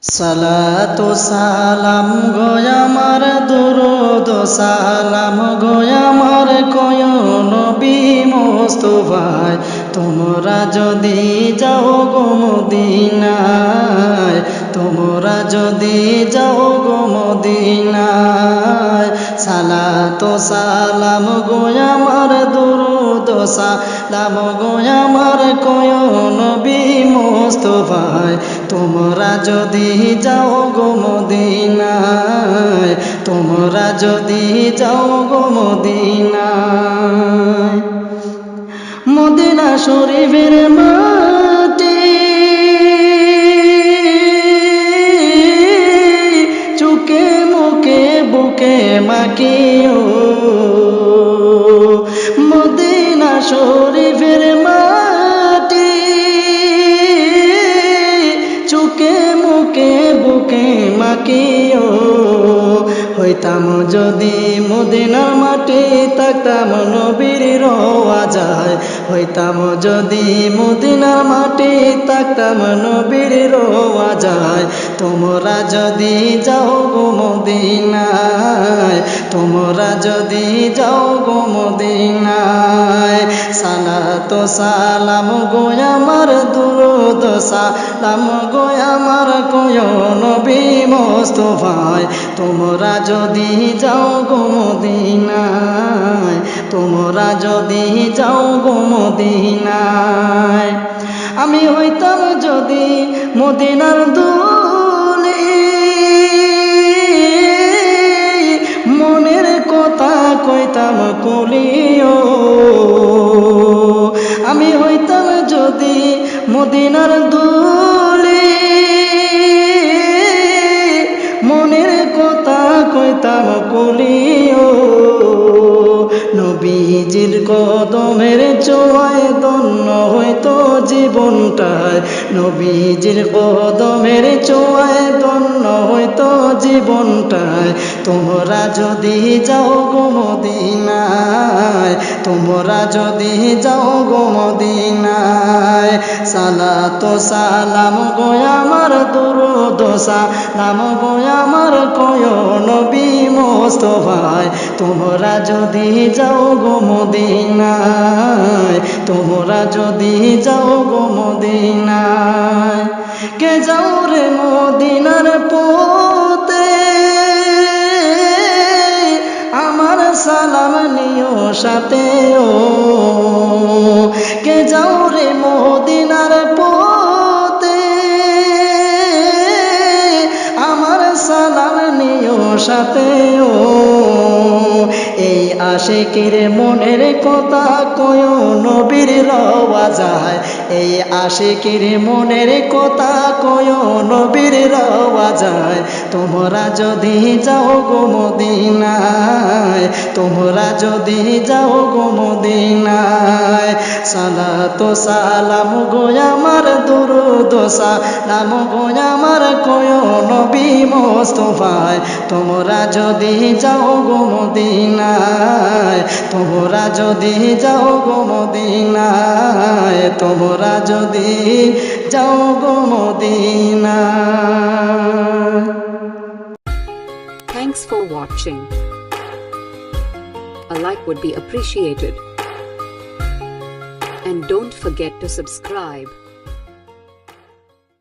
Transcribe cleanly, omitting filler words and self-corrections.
সালাতু সালাম গো আমার দুরূদ সালাম গো আমার কয় নবী মুস্তাফায় তোমরা যদি যাও গো মদিনায় তোমরা যদি যাও গো মদিনায় সালাতু সালাম গো আমার দুরূদ সালাম গো আমার কয় নবী মুস্তাফায় তোমরা যদি যাও গো মদিনায় তোমরা যদি যাও গো মদিনায় মদিনা শরীফের মাটি চুকে মুখে বুকে মাখিও মদিনা শরীফের মাটি চুকে মুখে বুকে মাখিও হইতাম যদি মদিনার মাটি থাকতাম নবীর রওয়াজায় হইতাম যদি মদিনার মাটি থাকতাম নবীর রওয়াজায় তোমরা যদি যাও গো মদিনায় তোমরা যদি যাও গো মদিনায় সালাতু সালাম গো আমার দুরূদ সালাম গো আমার কয় নবী মুস্তাফায় তোমরা যদি যাও গো মদিনায় তোমরা যদি যাও গো মদিনায় আমি হইতাম যদি মদিনার দুলি মনের কথা কইতাম কলিও আমি হইতাম যদি মদিনার দুলি মনের কথা কইতাম কলিও নবীজির কদমের ছোঁয়ায় ধন্য হইতো জীবনটায় নবীজির কদমের ছোঁয়ায় ধন্য হইতো জীবনটায় তোমরা যদি যাও গো মদিনায় তোমরা যদি যাও গো মদিনায় সালাতু সালাম গো আমার দুরূদ সালাম গো আমার কয় নবী মুস্তাফায় তোমরা যদি যাও গো মদিনায় তোমরা যদি যাও গো মদিনায় কে যাও রে মদিনার পথে আমার সালাম নিও সাথে ও কে যাও রে মদিনার পথে আমার সালাম নিও সাথে ও এই আশিকের মনের কথা কয় নবীর রওয়াজায় এই আশিকের মনের কথা কয় নবীর রওয়াজায় তোমরা যদি যাও গো মদিনায় তোমরা যদি যাও গো মদিনায় সালাতু সালাম গো আমার দুরূদ সালাম গো আমার কয় নবী মুস্তাফায় তোমরা যদি যাও গো মদিনায় তোমরা যদি যাও গো মদিনায় তোমরা যদি যাও গো মদিনায় Thanks for watching. A like would be appreciated. And don't forget to subscribe.